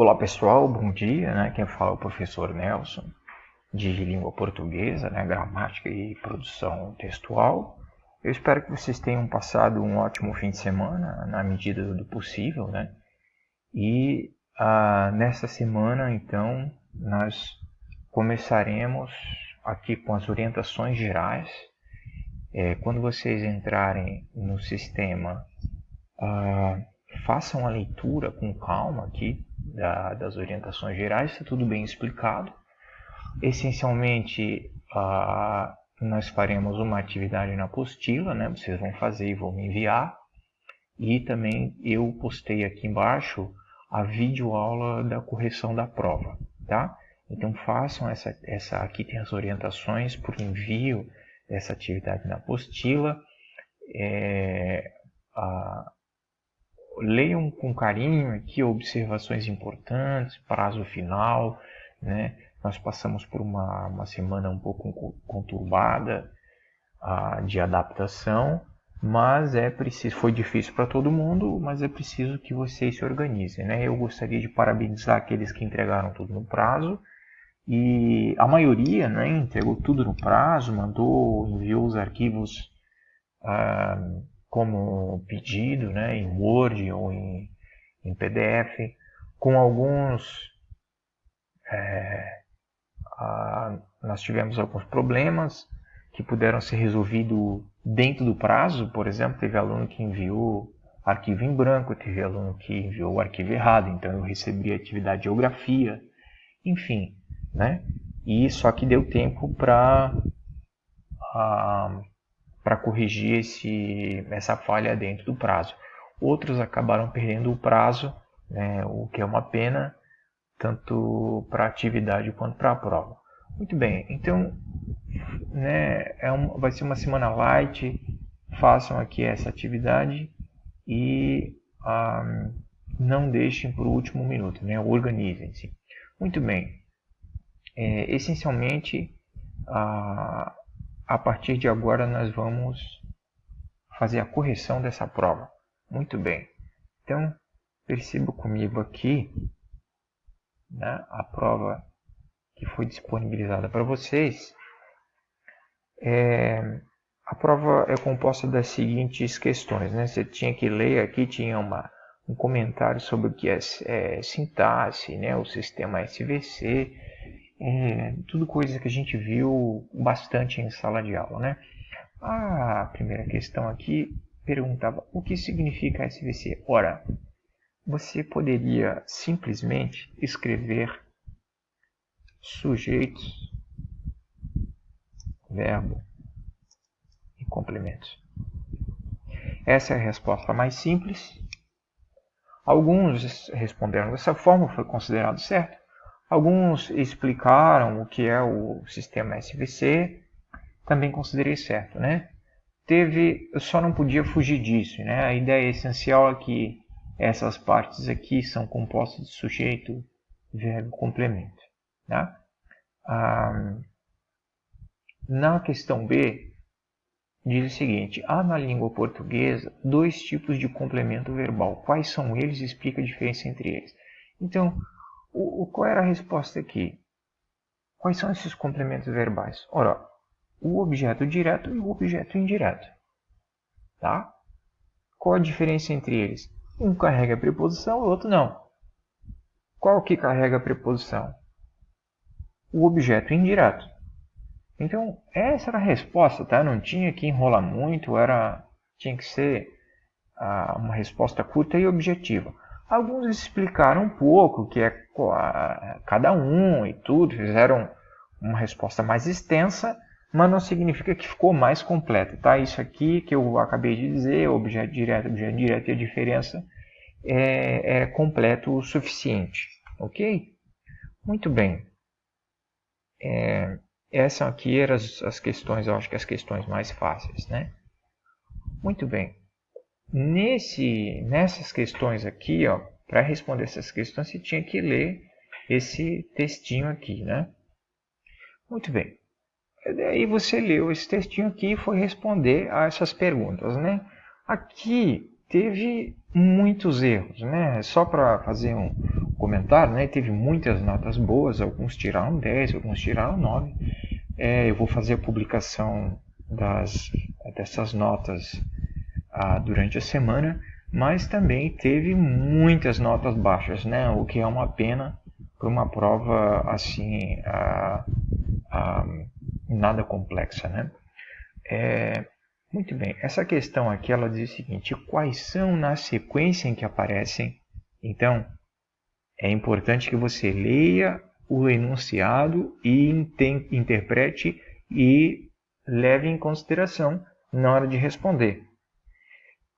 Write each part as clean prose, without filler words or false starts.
Olá pessoal, bom dia, né? Quem fala é o professor Nelson, de língua portuguesa, né? Gramática e produção textual. Eu espero que vocês tenham passado um ótimo fim de semana, na medida do possível, né? E nesta semana, então, nós começaremos aqui com as orientações gerais. Quando vocês entrarem no sistema, façam a leitura com calma aqui das orientações gerais, está tudo bem explicado. Essencialmente, nós faremos uma atividade na apostila, né? Vocês vão fazer e vão me enviar. E também eu postei aqui embaixo a videoaula da correção da prova, tá? Então façam essa aqui tem as orientações por envio dessa atividade na apostila. Leiam com carinho aqui observações importantes, prazo final, né? Nós passamos por uma semana um pouco conturbada de adaptação, mas foi difícil para todo mundo, mas é preciso que vocês se organizem, né? Eu gostaria de parabenizar aqueles que entregaram tudo no prazo, e a maioria, né, entregou tudo no prazo, enviou os arquivos como pedido, né, em Word ou em PDF. Com alguns, nós tivemos alguns problemas que puderam ser resolvidos dentro do prazo. Por exemplo, teve aluno que enviou arquivo em branco, teve aluno que enviou o arquivo errado, então eu recebi a atividade de geografia, enfim, né? E só que deu tempo para corrigir essa falha dentro do prazo. Outros acabaram perdendo o prazo, né, o que é uma pena, tanto para a atividade quanto para a prova. Muito bem, então, né, vai ser uma semana light. Façam aqui essa atividade e não deixem para o último minuto, né, organizem-se. Muito bem, essencialmente, a partir de agora nós vamos fazer a correção dessa prova. Muito bem. Então, perceba comigo aqui, né, a prova que foi disponibilizada para vocês. A prova é composta das seguintes questões, né? Você tinha que ler aqui, tinha um comentário sobre o que é sintaxe, né, o sistema SVC, tudo coisa que a gente viu bastante em sala de aula, né? A primeira questão aqui perguntava o que significa SVC. Ora, você poderia simplesmente escrever sujeitos, verbo e complementos. Essa é a resposta mais simples. Alguns responderam dessa forma, foi considerado certo. Alguns explicaram o que é o sistema SVC, também considerei certo, né? Eu só não podia fugir disso, né? A ideia essencial é que essas partes aqui são compostas de sujeito, verbo e complemento, né? Na questão B, diz o seguinte: há na língua portuguesa dois tipos de complemento verbal. Quais são eles? Explica a diferença entre eles. Então, qual era a resposta aqui? Quais são esses complementos verbais? Ora, o objeto direto e o objeto indireto. Tá? Qual a diferença entre eles? Um carrega a preposição, o outro não. Qual que carrega a preposição? O objeto indireto. Então, essa era a resposta, tá? Não tinha que enrolar muito, tinha que ser uma resposta curta e objetiva. Alguns explicaram um pouco o que é cada um e tudo, fizeram uma resposta mais extensa, mas não significa que ficou mais completa, tá? Isso aqui que eu acabei de dizer, objeto direto e a diferença é completo o suficiente, ok? Muito bem. Essas aqui eram as questões, eu acho que as questões mais fáceis, né? Muito bem. Nessas questões aqui, para responder essas questões, você tinha que ler esse textinho aqui, né? Muito bem. Daí você leu esse textinho aqui e foi responder a essas perguntas, né? Aqui teve muitos erros, né? Só para fazer comentário, né? Teve muitas notas boas, alguns tiraram 10, alguns tiraram 9. Eu vou fazer a publicação dessas notas durante a semana, mas também teve muitas notas baixas, né? O que é uma pena para uma prova assim nada complexa, né? Muito bem, essa questão aqui ela diz o seguinte: quais são na sequência em que aparecem? Então, é importante que você leia o enunciado e interprete e leve em consideração na hora de responder.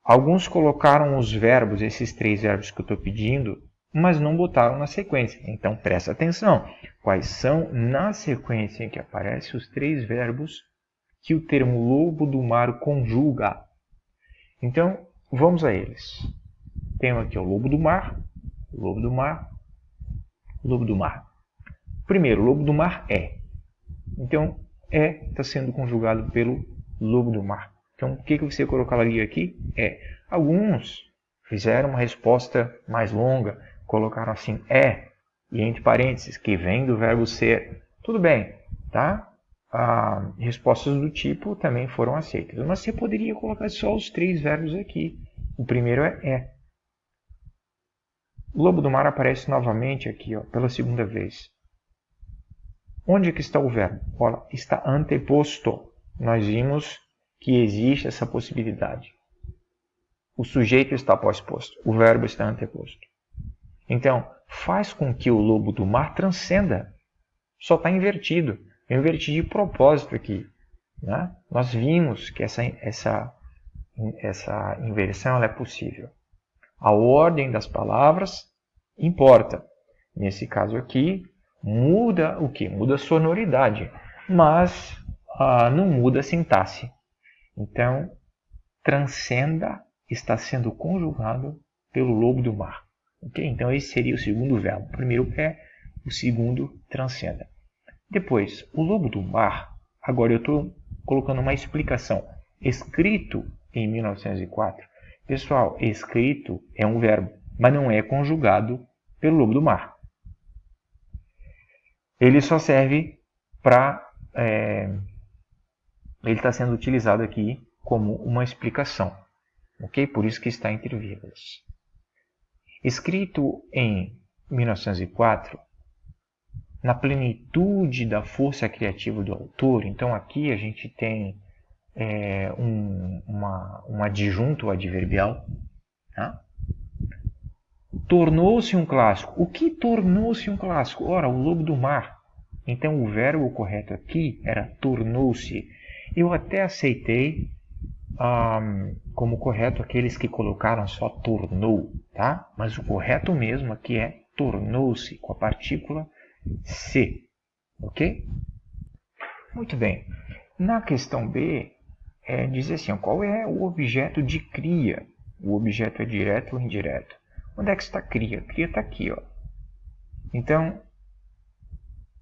Alguns colocaram os verbos, esses 3 verbos que eu estou pedindo, mas não botaram na sequência. Então, presta atenção. Quais são na sequência em que aparecem os 3 verbos que o termo lobo do mar conjuga? Então, vamos a eles. Temos aqui o lobo do mar, lobo do mar, lobo do mar. Primeiro, lobo do mar é. Então, está sendo conjugado pelo lobo do mar. Então, o que você colocaria aqui? Alguns fizeram uma resposta mais longa, colocaram assim, e entre parênteses, que vem do verbo ser. Tudo bem, tá? Respostas do tipo também foram aceitas. Mas você poderia colocar só os 3 verbos aqui. O primeiro é. O lobo do mar aparece novamente aqui, pela segunda vez. Onde é que está o verbo? Olha, está anteposto. Nós vimos que existe essa possibilidade. O sujeito está pós-posto, o verbo está anteposto. Então, faz com que o lobo do mar transcenda. Só está invertido. Eu inverti de propósito aqui. Né? Nós vimos que essa inversão ela é possível. A ordem das palavras importa. Nesse caso aqui, muda o quê? Muda a sonoridade, mas não muda a sintaxe. Então, transcenda está sendo conjugado pelo lobo do mar. Okay? Então, esse seria o segundo verbo. O primeiro o segundo transcenda. Depois, o lobo do mar, agora eu estou colocando uma explicação. Escrito em 1904. Pessoal, escrito é um verbo, mas não é conjugado pelo lobo do mar. Ele só serve para... ele está sendo utilizado aqui como uma explicação. Ok? Por isso que está entre vírgulas. Escrito em 1904, na plenitude da força criativa do autor, então aqui a gente tem um adjunto adverbial. Tá? Tornou-se um clássico. O que tornou-se um clássico? Ora, o lobo do mar. Então o verbo correto aqui era tornou-se. Eu até aceitei como correto aqueles que colocaram só tornou, tá? Mas o correto mesmo aqui é tornou-se, com a partícula se, ok? Muito bem. Na questão B, diz assim, qual é o objeto de cria? O objeto é direto ou indireto? Onde é que está cria? Cria está aqui, ó. Então,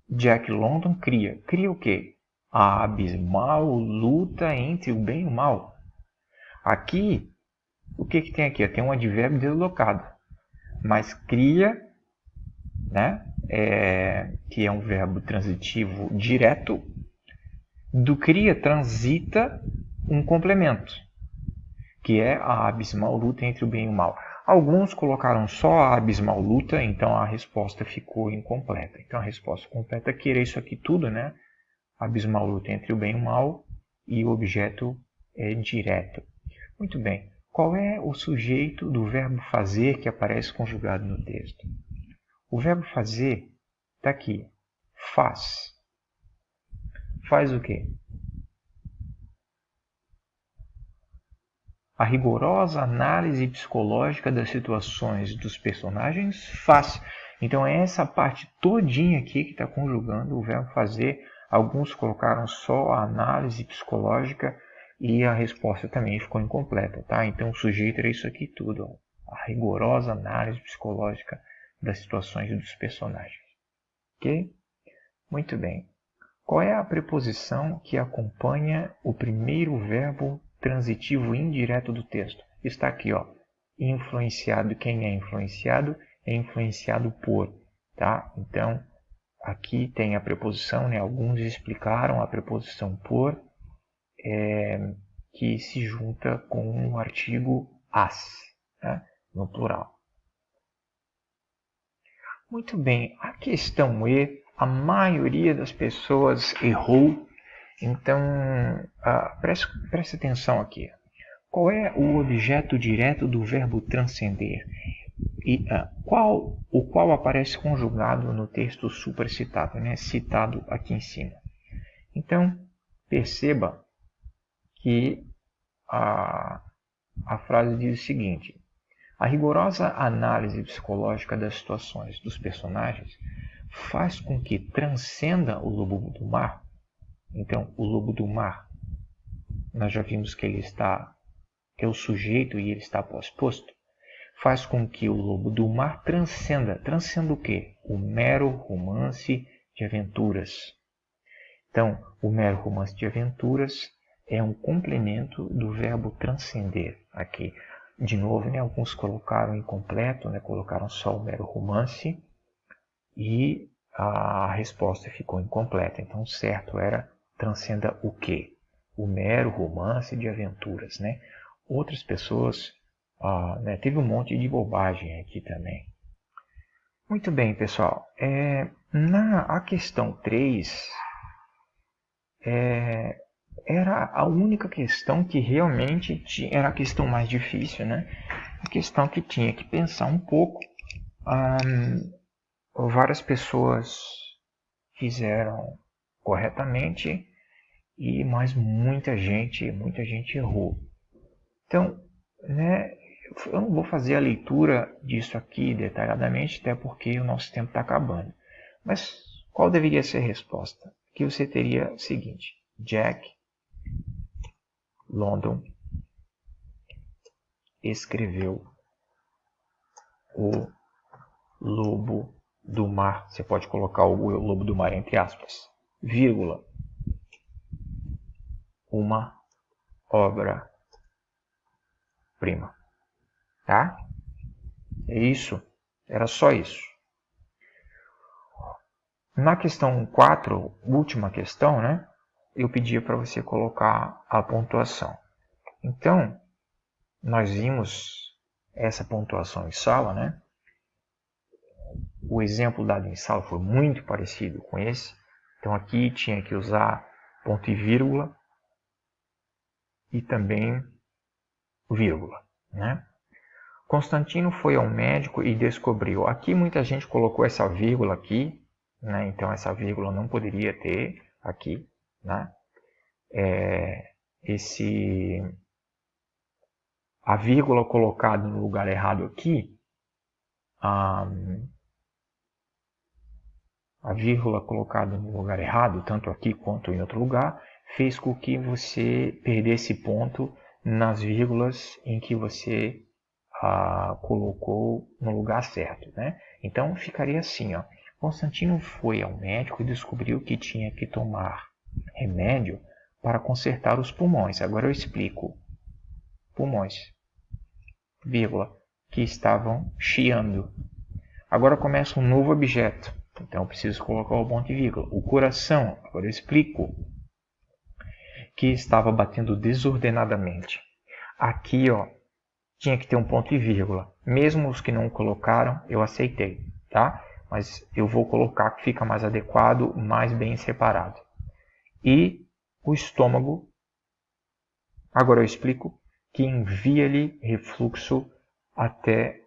Jack London cria. Cria o quê? A abismal luta entre o bem e o mal. Aqui, o que tem aqui? Tem um advérbio deslocado. Mas cria, né? Que é um verbo transitivo direto. Do cria transita um complemento, que é a abismal luta entre o bem e o mal. Alguns colocaram só a abismal luta, então a resposta ficou incompleta. Então a resposta completa aqui era isso aqui tudo, né? Abismal luta entre o bem e o mal e o objeto é direto. Muito bem. Qual é o sujeito do verbo fazer que aparece conjugado no texto? O verbo fazer está aqui. Faz. Faz o quê? A rigorosa análise psicológica das situações dos personagens faz. Então é essa parte todinha aqui que está conjugando o verbo fazer. Alguns colocaram só a análise psicológica e a resposta também ficou incompleta, tá? Então o sujeito era isso aqui tudo, ó. A rigorosa análise psicológica das situações dos personagens. Ok? Muito bem. Qual é a preposição que acompanha o primeiro verbo transitivo indireto do texto? Está aqui, ó. Influenciado. Quem é influenciado é influenciado por, tá? Então, aqui tem a preposição, né? Alguns explicaram a preposição por, que se junta com o artigo as, né? No plural. Muito bem, a questão E, a maioria das pessoas errou, então preste atenção aqui. Qual é o objeto direto do verbo transcender? E o qual aparece conjugado no texto supracitado, né? Citado aqui em cima. Então, perceba que a frase diz o seguinte: a rigorosa análise psicológica das situações dos personagens faz com que transcenda o lobo do mar. Então, o lobo do mar, nós já vimos que ele é o sujeito e ele está pós-posto. Faz com que o lobo do mar transcenda o quê? O mero romance de aventuras. Então, o mero romance de aventuras é um complemento do verbo transcender aqui. De novo, né, alguns colocaram incompleto, né, colocaram só o mero romance e a resposta ficou incompleta. Então, o certo era transcenda o quê? O mero romance de aventuras. Né? Outras pessoas, teve um monte de bobagem aqui também. Muito bem, pessoal. A questão 3 era a única questão que realmente era a questão mais difícil, né? A questão que tinha que pensar um pouco. Várias pessoas fizeram corretamente, mas muita gente errou. Então, né, eu não vou fazer a leitura disso aqui detalhadamente, até porque o nosso tempo está acabando. Mas qual deveria ser a resposta? Que você teria o seguinte: Jack London escreveu o Lobo do Mar. Você pode colocar o Lobo do Mar entre aspas, vírgula, uma obra-prima. Tá? É isso. Era só isso. Na questão 4, última questão, né? Eu pedia para você colocar a pontuação. Então, nós vimos essa pontuação em sala, né? O exemplo dado em sala foi muito parecido com esse. Então, aqui tinha que usar ponto e vírgula e também vírgula, né? Constantino foi ao médico e descobriu. Aqui muita gente colocou essa vírgula aqui, né? Então essa vírgula não poderia ter aqui, né? A vírgula colocada no lugar errado aqui, a vírgula colocada no lugar errado, tanto aqui quanto em outro lugar, fez com que você perdesse ponto nas vírgulas em que você colocou no lugar certo, né? Então ficaria assim, ó. Constantino foi ao médico e descobriu que tinha que tomar remédio para consertar os pulmões. Agora eu explico. Pulmões, vírgula, que estavam chiando. Agora começa um novo objeto. Então eu preciso colocar o ponto e vírgula. O coração, agora eu explico, que estava batendo desordenadamente. Aqui, ó, tinha que ter um ponto e vírgula. Mesmo os que não colocaram, eu aceitei, tá? Mas eu vou colocar que fica mais adequado, mais bem separado. E o estômago, agora eu explico, que envia-lhe refluxo até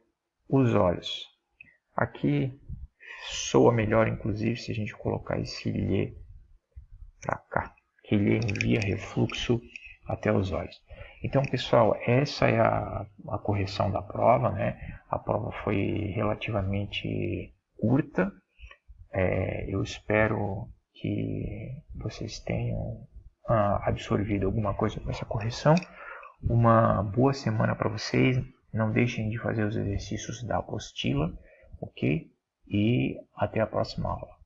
os olhos. Aqui soa melhor, inclusive, se a gente colocar esse lhe para cá, que lhe envia refluxo até os olhos. Então, pessoal, essa é a correção da prova, né? A prova foi relativamente curta. Eu espero que vocês tenham absorvido alguma coisa com essa correção. Uma boa semana para vocês. Não deixem de fazer os exercícios da apostila, ok? E até a próxima aula.